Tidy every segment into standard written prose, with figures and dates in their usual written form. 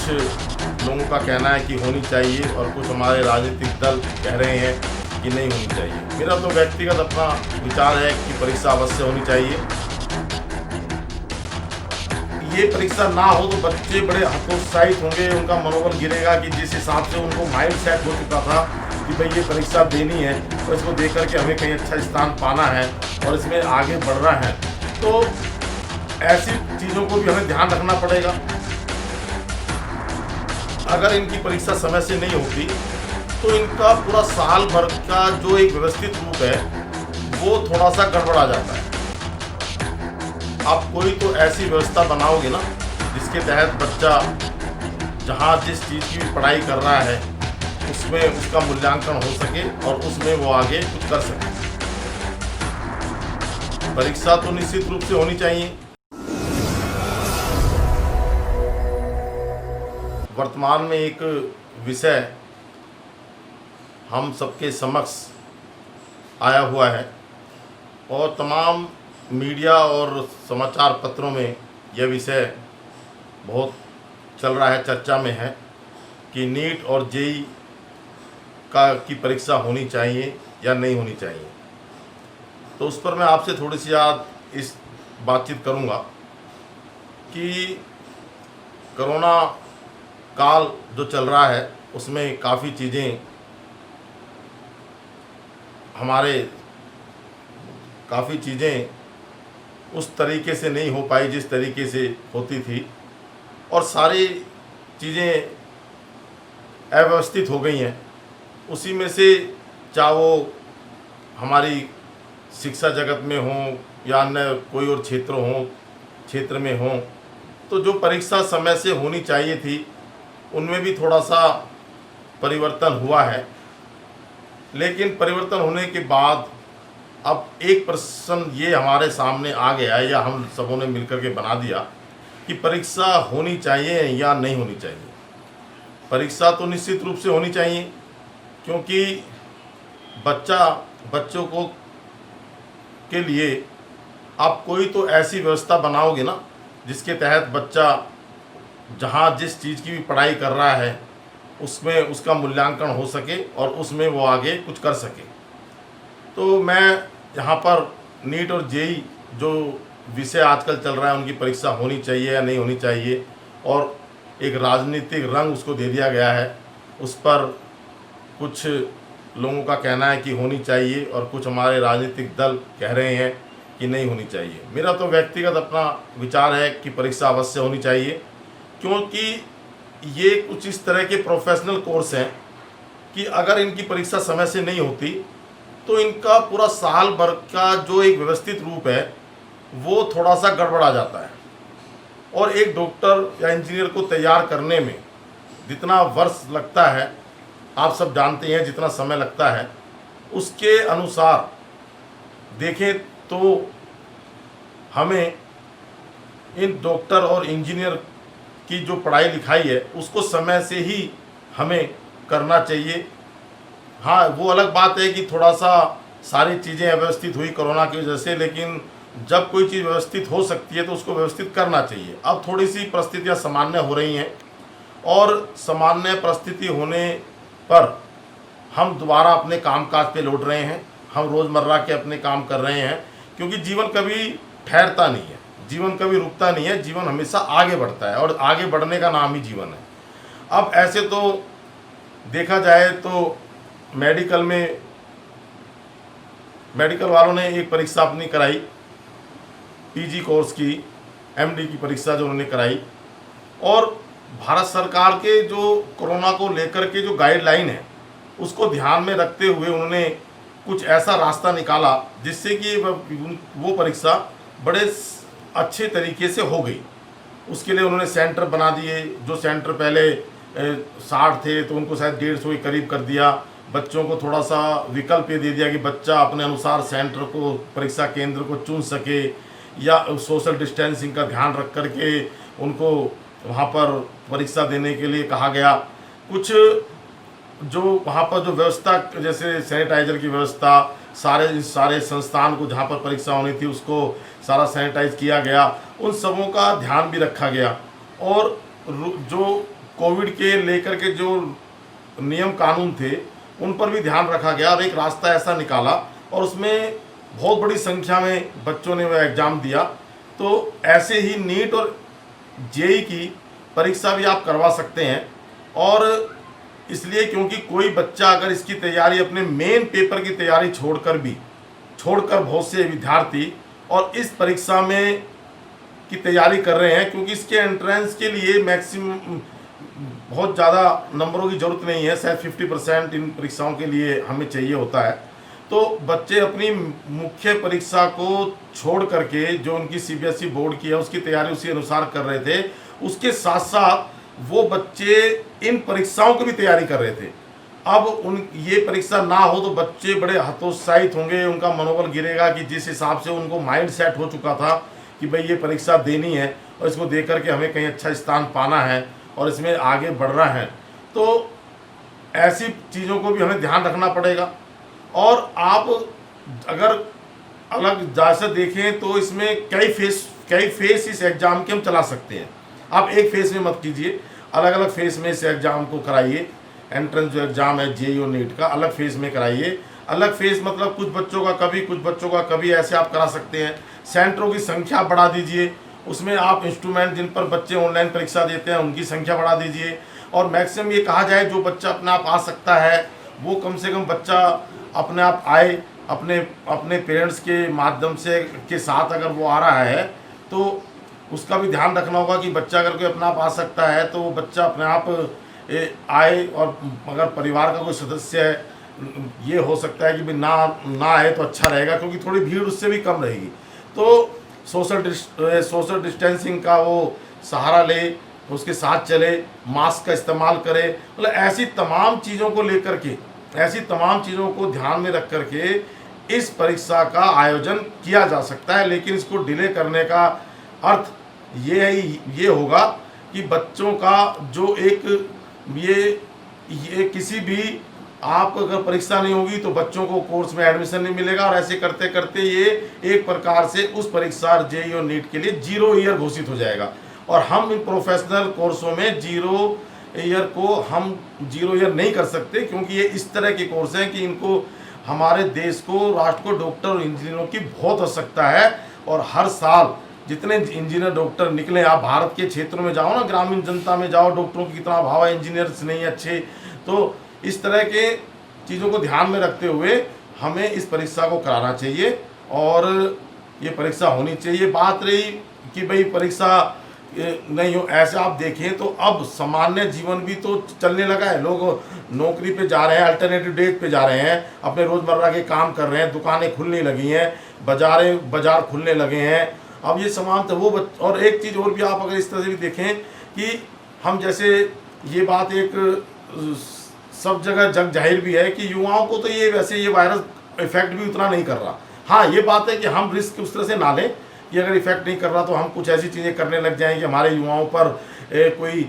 लोगों का कहना है कि होनी चाहिए और कुछ हमारे राजनीतिक दल कह रहे हैं कि नहीं होनी चाहिए। मेरा तो व्यक्तिगत अपना विचार है कि परीक्षा अवश्य होनी चाहिए। ये परीक्षा ना हो तो बच्चे बड़े हतोत्साहित होंगे, उनका मनोबल गिरेगा कि जिस हिसाब से उनको माइंड सेट हो चुका था कि भाई ये परीक्षा देनी है और इसको देख करके हमें कहीं अच्छा स्थान पाना है और इसमें आगे बढ़ना है, तो ऐसी चीज़ों को भी हमें ध्यान रखना पड़ेगा। अगर इनकी परीक्षा समय से नहीं होती तो इनका पूरा साल भर का जो एक व्यवस्थित रूप है वो थोड़ा सा गड़बड़ा जाता है। आप कोई तो ऐसी व्यवस्था बनाओगे ना जिसके तहत बच्चा जहाँ जिस चीज़ की भी पढ़ाई कर रहा है उसमें उसका मूल्यांकन हो सके और उसमें वो आगे कुछ कर सके। परीक्षा तो निश्चित रूप से होनी चाहिए। वर्तमान में एक विषय हम सबके समक्ष आया हुआ है और तमाम मीडिया और समाचार पत्रों में यह विषय बहुत चल रहा है, चर्चा में है कि नीट और जेईई की परीक्षा होनी चाहिए या नहीं होनी चाहिए। तो उस पर मैं आपसे थोड़ी सी आज इस बातचीत करूंगा कि कोरोना काल जो चल रहा है उसमें काफ़ी चीज़ें उस तरीके से नहीं हो पाई जिस तरीके से होती थी और सारी चीज़ें अव्यवस्थित हो गई हैं। उसी में से चाहे वो हमारी शिक्षा जगत में हो या अन्य कोई और क्षेत्र में हो, तो जो परीक्षा समय से होनी चाहिए थी उनमें भी थोड़ा सा परिवर्तन हुआ है। लेकिन परिवर्तन होने के बाद अब एक प्रश्न ये हमारे सामने आ गया है या हम सबों ने मिलकर के बना दिया कि परीक्षा होनी चाहिए या नहीं होनी चाहिए। परीक्षा तो निश्चित रूप से होनी चाहिए, क्योंकि बच्चों को के लिए आप कोई तो ऐसी व्यवस्था बनाओगे ना जिसके तहत बच्चा जहाँ जिस चीज़ की भी पढ़ाई कर रहा है उसमें उसका मूल्यांकन हो सके और उसमें वो आगे कुछ कर सके। तो मैं यहाँ पर नीट और जेईई जो विषय आजकल चल रहा है उनकी परीक्षा होनी चाहिए या नहीं होनी चाहिए और एक राजनीतिक रंग उसको दे दिया गया है, उस पर कुछ लोगों का कहना है कि होनी चाहिए और कुछ हमारे राजनीतिक दल कह रहे हैं कि नहीं होनी चाहिए। मेरा तो व्यक्तिगत अपना विचार है कि परीक्षा अवश्य होनी चाहिए, क्योंकि ये कुछ इस तरह के प्रोफेशनल कोर्स हैं कि अगर इनकी परीक्षा समय से नहीं होती तो इनका पूरा साल भर का जो एक व्यवस्थित रूप है वो थोड़ा सा गड़बड़ा जाता है। और एक डॉक्टर या इंजीनियर को तैयार करने में जितना वर्ष लगता है, आप सब जानते हैं जितना समय लगता है, उसके अनुसार देखें तो हमें इन डॉक्टर और इंजीनियर की जो पढ़ाई लिखाई है उसको समय से ही हमें करना चाहिए। हाँ, वो अलग बात है कि थोड़ा सा सारी चीज़ें अव्यवस्थित हुई कोरोना की वजह से, लेकिन जब कोई चीज़ व्यवस्थित हो सकती है तो उसको व्यवस्थित करना चाहिए। अब थोड़ी सी परिस्थितियाँ सामान्य हो रही हैं और सामान्य परिस्थिति होने पर हम दोबारा अपने कामकाज पे लौट रहे हैं, हम रोज़मर्रा के अपने काम कर रहे हैं, क्योंकि जीवन कभी ठहरता नहीं है, जीवन कभी रुकता नहीं है, जीवन हमेशा आगे बढ़ता है और आगे बढ़ने का नाम ही जीवन है। अब ऐसे तो देखा जाए तो मेडिकल वालों ने एक परीक्षा अपनी कराई, पीजी कोर्स की, एमडी की परीक्षा जो उन्होंने कराई, और भारत सरकार के जो कोरोना को लेकर के जो गाइडलाइन है उसको ध्यान में रखते हुए उन्होंने कुछ ऐसा रास्ता निकाला जिससे कि वो परीक्षा बड़े अच्छे तरीके से हो गई। उसके लिए उन्होंने सेंटर बना दिए, जो सेंटर पहले 60 थे तो उनको शायद 150 के करीब कर दिया। बच्चों को थोड़ा सा विकल्प ये दे दिया कि बच्चा अपने अनुसार सेंटर को, परीक्षा केंद्र को चुन सके, या सोशल डिस्टेंसिंग का ध्यान रख करके उनको वहाँ पर परीक्षा देने के लिए कहा गया। कुछ जो वहाँ पर जो व्यवस्था, जैसे सैनिटाइजर की व्यवस्था, सारे संस्थान को जहाँ पर परीक्षा होनी थी उसको सारा सैनिटाइज किया गया, उन सबों का ध्यान भी रखा गया। और जो कोविड के लेकर के जो नियम कानून थे उन पर भी ध्यान रखा गया और एक रास्ता ऐसा निकाला और उसमें बहुत बड़ी संख्या में बच्चों ने वह एग्ज़ाम दिया। तो ऐसे ही नीट और जेई की परीक्षा भी आप करवा सकते हैं। और इसलिए क्योंकि कोई बच्चा अगर इसकी तैयारी अपने मेन पेपर की तैयारी छोड़कर बहुत से विद्यार्थी और इस परीक्षा में की तैयारी कर रहे हैं, क्योंकि इसके एंट्रेंस के लिए मैक्सिमम बहुत ज़्यादा नंबरों की ज़रूरत नहीं है, शायद 50% इन परीक्षाओं के लिए हमें चाहिए होता है। तो बच्चे अपनी मुख्य परीक्षा को छोड़ करके जो उनकी सीबीएसई बोर्ड की है उसकी तैयारी उसी अनुसार कर रहे थे, उसके साथ साथ वो बच्चे इन परीक्षाओं की भी तैयारी कर रहे थे। अब ये परीक्षा ना हो तो बच्चे बड़े हतोत्साहित होंगे, उनका मनोबल गिरेगा कि जिस हिसाब से उनको माइंड सेट हो चुका था कि भाई ये परीक्षा देनी है और इसको दे करके हमें कहीं अच्छा स्थान पाना है और इसमें आगे बढ़ना है, तो ऐसी चीज़ों को भी हमें ध्यान रखना पड़ेगा। और आप अगर अलग जैसे देखें तो इसमें कई फेस इस एग्ज़ाम के हम चला सकते हैं। आप एक फेस में मत कीजिए, अलग अलग फेस में इस एग्ज़ाम को कराइए। एंट्रेंस जो एग्ज़ाम है जेईई और नीट का अलग फेस में कराइए। अलग फेस मतलब कुछ बच्चों का कभी, कुछ बच्चों का कभी, ऐसे आप करा सकते हैं। सेंटरों की संख्या बढ़ा दीजिए, उसमें आप इंस्ट्रूमेंट जिन पर बच्चे ऑनलाइन परीक्षा देते हैं उनकी संख्या बढ़ा दीजिए। और मैक्सिमम ये कहा जाए जो बच्चा अपने आप आ सकता है वो कम से कम बच्चा अपने आप आए, अपने पेरेंट्स के माध्यम से के साथ अगर वो आ रहा है तो उसका भी ध्यान रखना होगा कि बच्चा अगर कोई अपना आप आ सकता है तो वो बच्चा अपने आप आए। और अगर परिवार का कोई सदस्य है ये हो सकता है कि भाई ना आए तो अच्छा रहेगा, क्योंकि थोड़ी भीड़ उससे भी कम रहेगी। तो सोशल डिस्टेंसिंग का वो सहारा ले, उसके साथ चले, मास्क का इस्तेमाल करे, मतलब ऐसी तमाम चीज़ों को लेकर के, ऐसी तमाम चीज़ों को ध्यान में रख करके इस परीक्षा का आयोजन किया जा सकता है। लेकिन इसको डिले करने का अर्थ ये होगा कि बच्चों का जो एक ये किसी भी आप अगर परीक्षा नहीं होगी तो बच्चों को कोर्स में एडमिशन नहीं मिलेगा और ऐसे करते करते ये एक प्रकार से उस परीक्षा जेईई और नीट के लिए 0 ईयर घोषित हो जाएगा। और हम इन प्रोफेशनल कोर्सों में 0 ईयर को हम 0 ईयर नहीं कर सकते, क्योंकि ये इस तरह के कोर्स हैं कि इनको हमारे देश को, राष्ट्र को डॉक्टर और इंजीनियरों की बहुत आवश्यकता है। और हर साल जितने इंजीनियर डॉक्टर निकले, आप भारत के क्षेत्रों में जाओ ना, ग्रामीण जनता में जाओ, डॉक्टरों की कितना अभाव है, इंजीनियर्स नहीं अच्छे। तो इस तरह के चीज़ों को ध्यान में रखते हुए हमें इस परीक्षा को कराना चाहिए और ये परीक्षा होनी चाहिए। बात रही कि भाई परीक्षा नहीं हो, ऐसे आप देखें तो अब सामान्य जीवन भी तो चलने लगा है। लोग नौकरी पे जा रहे हैं, अल्टरनेटिव डेट पे जा रहे हैं, अपने रोज़मर्रा के काम कर रहे हैं, दुकानें खुलने लगी हैं, बाजार खुलने लगे हैं। अब ये समान तो वो और एक चीज़ और भी आप अगर इस तरह से भी देखें कि हम जैसे ये बात एक सब जगह जग जाहिर भी है कि युवाओं को तो ये वैसे ये वायरस इफेक्ट भी उतना नहीं कर रहा। हाँ, ये बात है कि हम रिस्क उस तरह से ना लें कि अगर इफेक्ट नहीं कर रहा तो हम कुछ ऐसी चीज़ें करने लग जाएं कि हमारे युवाओं पर कोई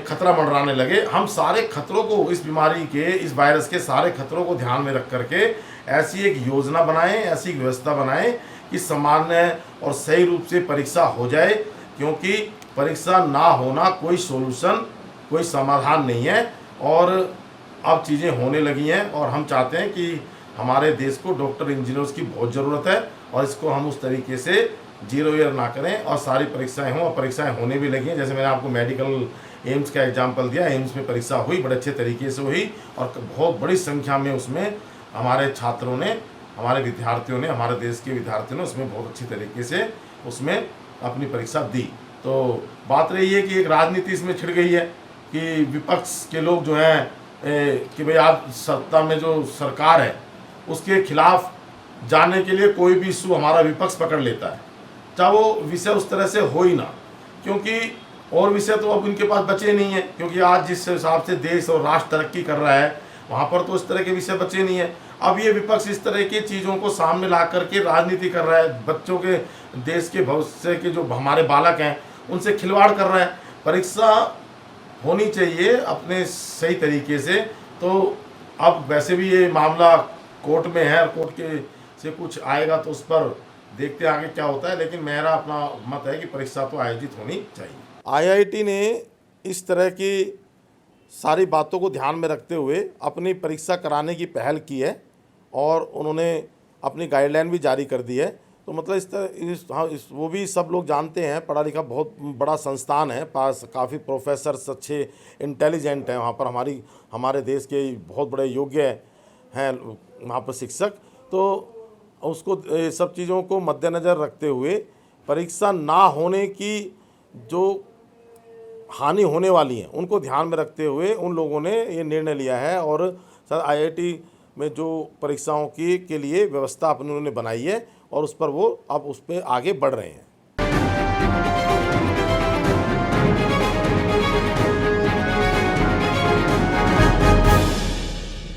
खतरा मंडराने लगे। हम सारे खतरों को, इस बीमारी के, इस वायरस के सारे खतरों को ध्यान में रख करके ऐसी एक योजना बनाएं, ऐसी व्यवस्था बनाएं कि सामान्य और सही रूप से परीक्षा हो जाए। क्योंकि परीक्षा ना होना कोई सोल्यूशन, कोई समाधान नहीं है। और अब चीज़ें होने लगी हैं और हम चाहते हैं कि हमारे देश को डॉक्टर इंजीनियर्स की बहुत ज़रूरत है और इसको हम उस तरीके से 0 ईयर ना करें और सारी परीक्षाएं हों। और परीक्षाएं होने भी लगी हैं। जैसे मैंने आपको मेडिकल एम्स का एग्जाम्पल दिया, एम्स में परीक्षा हुई, बड़े अच्छे तरीके से हुई और बहुत बड़ी संख्या में उसमें हमारे छात्रों ने, हमारे विद्यार्थियों ने, हमारे देश के विद्यार्थियों ने उसमें बहुत अच्छी तरीके से उसमें अपनी परीक्षा दी। तो बात रही है कि एक राजनीति इसमें छिड़ गई है कि विपक्ष के लोग जो हैं कि भाई आप सत्ता में जो सरकार है उसके खिलाफ जाने के लिए कोई भी इशू हमारा विपक्ष पकड़ लेता है, चाहे वो विषय उस तरह से हो ही ना, क्योंकि और विषय तो अब इनके पास बचे नहीं है। क्योंकि आज जिस हिसाब से देश और राष्ट्र तरक्की कर रहा है वहाँ पर तो इस तरह के विषय बचे नहीं है। अब ये विपक्ष इस तरह की चीज़ों को सामने ला करके राजनीति कर रहा है, बच्चों के, देश के भविष्य के जो हमारे बालक हैं उनसे खिलवाड़ कर रहा है। परीक्षा होनी चाहिए अपने सही तरीके से। तो अब वैसे भी ये मामला कोर्ट में है और कोर्ट के से कुछ आएगा तो उस पर देखते आगे क्या होता है। लेकिन मेरा अपना मत है कि परीक्षा तो आयोजित होनी चाहिए। आईआईटी ने इस तरह की सारी बातों को ध्यान में रखते हुए अपनी परीक्षा कराने की पहल की है और उन्होंने अपनी गाइडलाइन भी जारी कर दी है। तो मतलब इस तरह हाँ वो भी सब लोग जानते हैं, पढ़ा लिखा बहुत बड़ा संस्थान है, पास काफ़ी प्रोफेसर्स अच्छे इंटेलिजेंट हैं वहाँ पर, हमारे देश के बहुत बड़े योग्य हैं वहाँ पर शिक्षक। तो उसको ये सब चीज़ों को मद्देनज़र रखते हुए परीक्षा ना होने की जो हानि होने वाली हैं उनको ध्यान में रखते हुए उन लोगों ने ये निर्णय लिया है और सर आईआईटी में जो परीक्षाओं की के लिए व्यवस्था अपनी उन्होंने बनाई है और उस पर वो अब उस पर आगे बढ़ रहे हैं।